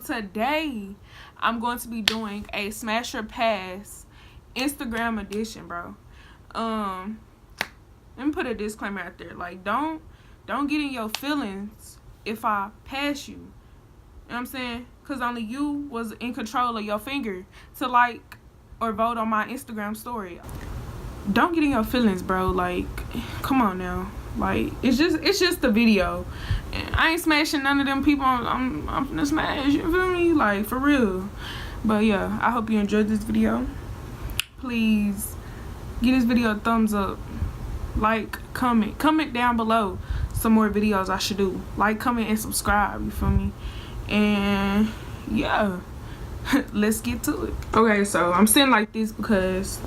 today I'm going to be doing a Smash or Pass Instagram edition, bro. Let me put a disclaimer out there. Like, don't get in your feelings if I pass you. You know what I'm saying? Because only you was in control of your finger to like or vote on my Instagram story. Don't get in your feelings, bro. Like, come on now. Like, it's just the video. And I ain't smashing none of them people I'm finna smash, you feel me? Like, for real. But yeah, I hope you enjoyed this video. Please give this video a thumbs up. Like, comment down below some more videos I should do. Like, comment, and subscribe, you feel me? And yeah, let's get to it. Okay, so I'm sitting like this because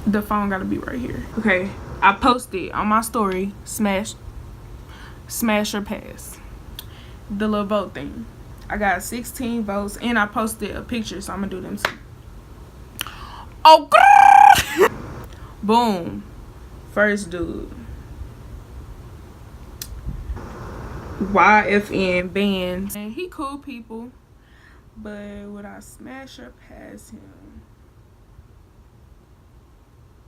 the phone gotta be right here. Okay, I posted on my story smash or pass, the little vote thing. I got 16 votes and I posted a picture, so I'm gonna do them too. Oh, boom. First dude, YFN bands, and he cool people, but would I smash or pass him?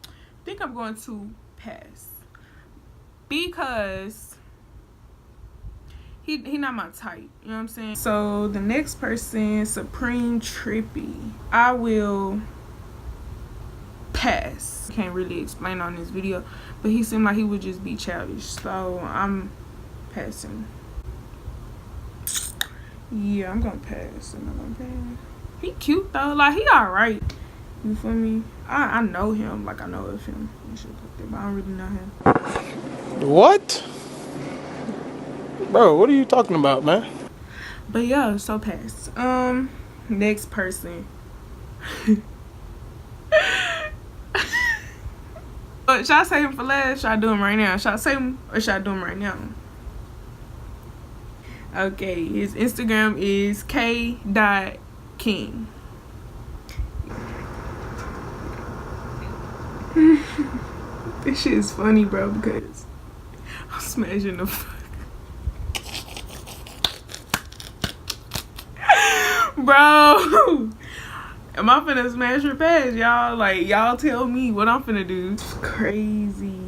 I think I'm going to pass because he not my type, you know what I'm saying? So the next person, Supreme Trippy, I will pass. Can't really explain on this video, but he seemed like he would just be childish, so I'm passing. Yeah, I'm gonna pass. I'm not gonna pass. He cute though, like he alright. You feel me? I know him, like I know of him. But I don't really know him. What? Bro, what are you talking about, man? But yeah, so pass. Next person. But should I say him for last? Should I do him right now? Should I say him or should I do him right now? Okay, his Instagram is k.king. This shit is funny, bro, because I'm smashing the fuck. Bro, am I finna smash or pass, y'all? Like, y'all tell me what I'm finna do. It's crazy.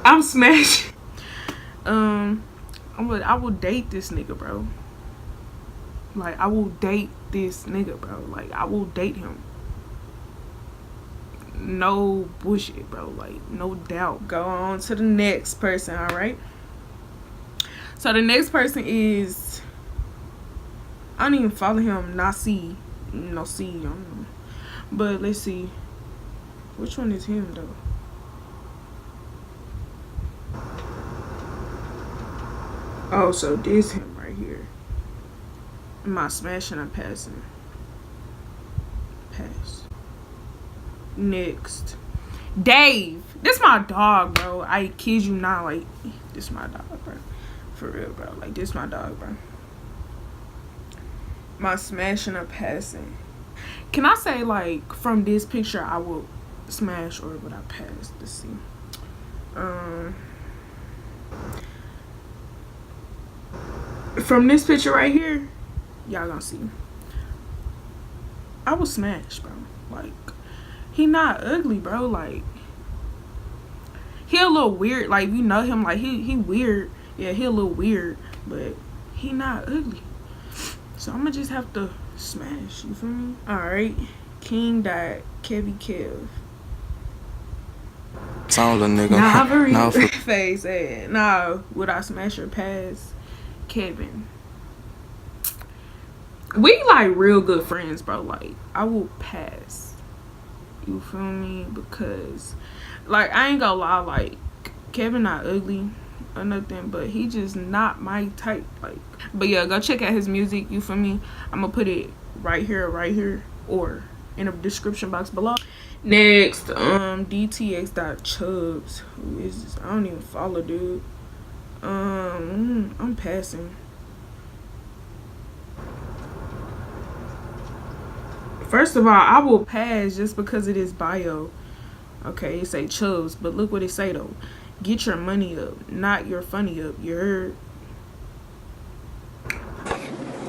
I'm smashing. I will date this nigga, bro. Like, I will date this nigga, bro. Like, I will date him. No bullshit, bro. Like, no doubt. Go on to the next person, alright? So the next person is, I don't even follow him. No C, I don't know. But let's see, which one is him though? Oh, so this him right here. Am I smashing or passing? Pass. Next, Dave. This my dog, bro. I kid you not. Like, this my dog, bro. For real, bro. Like, this my dog, bro. My smashing or passing. Can I say, like, from this picture I will smash or would I pass? Let's see. From this picture right here, y'all gonna see, I will smash, bro. Like, he not ugly, bro. Like, he a little weird. Like, you know him, like he weird. Yeah, he a little weird, but he not ugly. So I'm gonna just have to smash, you feel me? Alright, King died, Kevy Kev. Sounds a nigga. Nah, face it. Nah, would I smash or pass Kevin? We like real good friends, bro. Like, I will pass. You feel me? Because, like, I ain't gonna lie, like, Kevin not ugly or nothing, but he just not my type. Like, but yeah, go check out his music, you feel me? I'm gonna put it right here, or in the description box below. Next, DTX.Chubbs. Who is this? I don't even follow, dude. I'm passing. First of all, I will pass just because of this bio. Okay, it say Chubbs, but look what it say though. Get your money up, not your funny up. You heard?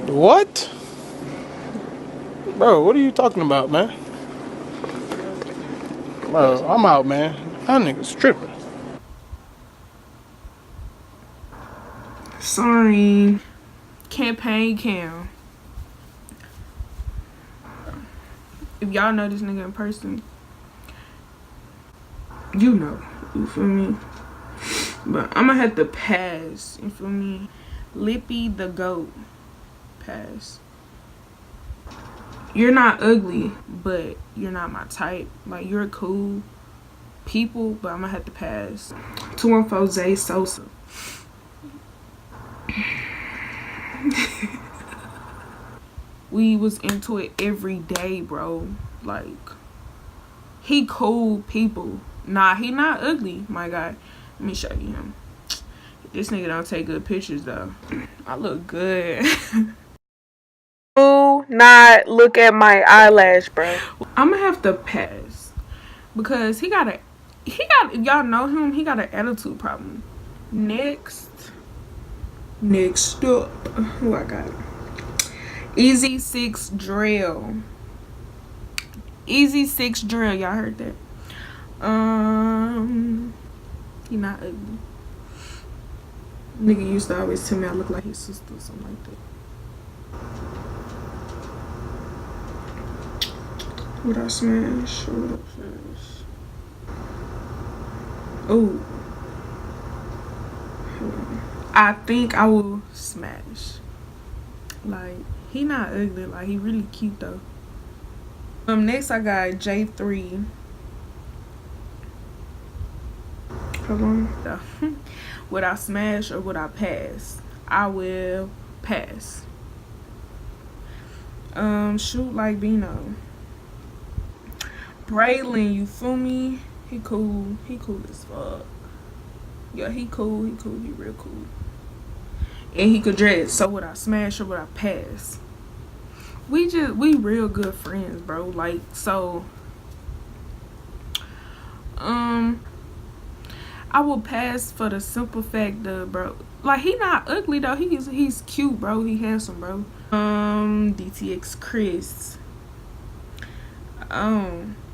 What? Bro, what are you talking about, man? Bro, I'm out, man. That nigga's tripping. Sorry. Campaign cam. If y'all know this nigga in person, you know. You feel me? But I'ma have to pass. You feel me? Lippy the goat. Pass. You're not ugly, but you're not my type. Like, you're cool people, but I'm gonna have to pass. 214 Zay Sosa. We was into it every day, bro. Like, he cool people. Nah, he not ugly, my guy. Let me show you him. This nigga don't take good pictures, though. I look good. Do not look at my eyelash, bro. I'm gonna have to pass because he got, y'all know him, he got an attitude problem. Next up, who I got? Easy 6 drill. Easy 6 drill, y'all heard that? He not ugly. Nigga used to always tell me I look like his sister or something like that. What I smash? What I smash? Oh. I think I will smash. Like, he not ugly. Like, he really cute though. Next I got J3. Hold on. Would I smash or would I pass? I will pass. Shoot like Bino. Braylon, you feel me? He cool. He cool as fuck. Yeah, he cool. He cool. He real cool. And he could dress. So would I smash or would I pass? We real good friends, bro. Like, so I will pass for the simple fact that, bro, like, he not ugly though. He's cute, bro. He handsome, bro. DTX Chris.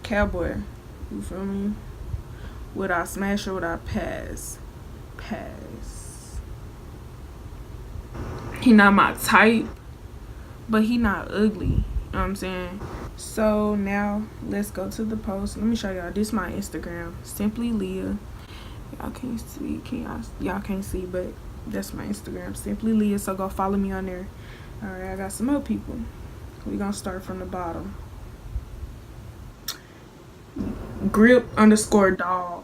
Cowboy. You feel me? Would I smash or would I pass? Pass. He not my type, but he not ugly. You know what I'm saying? So now let's go to the post. Let me show y'all. This is my Instagram, Simply.Liyah. Y'all can't see, y'all can't see, but that's my Instagram, Simply.Liyah. So go follow me on there. All right, I got some more people. We gonna start from the bottom. Grip_dog.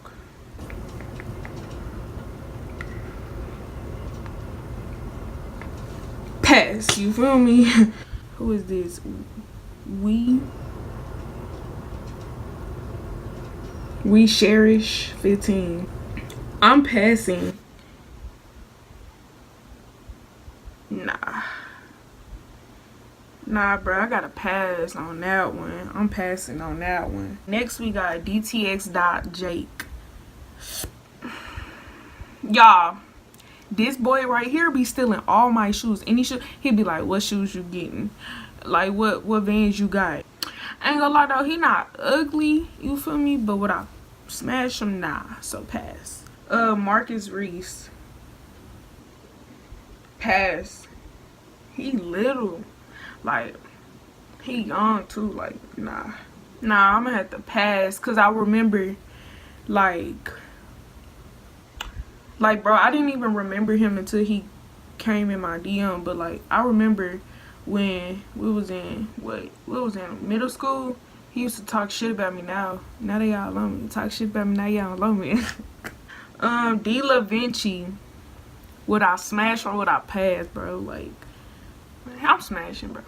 Pass. You feel me? Who is this? We cherish 15. I'm passing. Nah, bro, I gotta pass on that one. I'm passing on that one. Next, we got DTX.Jake. Y'all, this boy right here be stealing all my shoes. Any shoe, he'd be like, what shoes you getting? Like, what Vans you got? I ain't gonna lie though, he not ugly, you feel me? But would I smash him? Nah, so pass. Marcus Reese. Pass. He little. Like, he young too. Like, nah, I'm gonna have to pass because I remember, like, bro, I didn't even remember him until he came in my DM. But like, I remember when we was in middle school, he used to talk shit about me. Now they all love me. Talk shit about me, now y'all love me. D La Vinci. Would I smash or would I pass, bro? Like, I'm smashing, bro.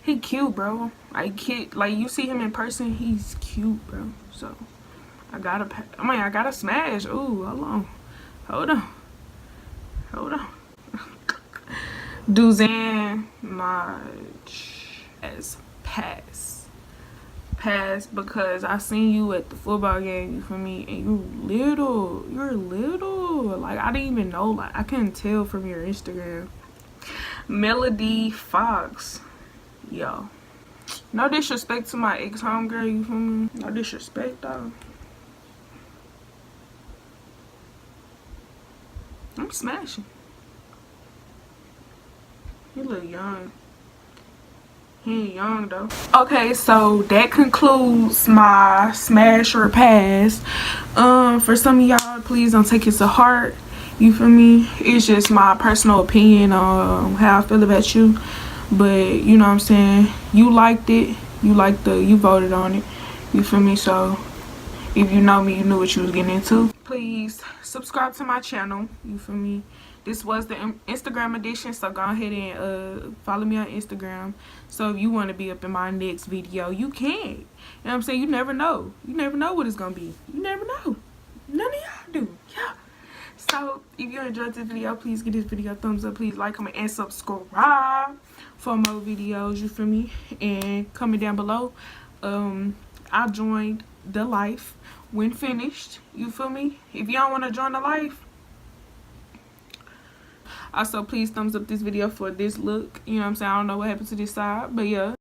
He cute, bro. Like, you see him in person, he's cute, bro. So I gotta smash. Ooh, hold on. Duzan March as pass. pass because I seen you at the football game, you feel me? And you're little. Like, I didn't even know. Like, I couldn't tell from your Instagram. Melody Fox. Yo. No disrespect to my ex-homegirl, you feel me? No disrespect, though. I'm smashing. He look young. He ain't young though. Okay, so that concludes my smash or pass. For some of y'all, please don't take it to heart. You feel me? It's just my personal opinion on how I feel about you. But you know what I'm saying? You liked it. You voted on it. You feel me? So if you know me, you knew what you was getting into. Please subscribe to my channel. You feel me? This was the Instagram edition, so go ahead and follow me on Instagram. So if you want to be up in my next video, you can. You know what I'm saying? You never know. You never know what it's going to be. You never know. None of y'all do. Yeah. So if you enjoyed this video, please give this video a thumbs up. Please like, comment, and subscribe for more videos. You feel me? And comment down below. I joined the life when finished. You feel me? If y'all want to join the life, also please thumbs up this video for this look. You know what I'm saying? I don't know what happened to this side, but yeah.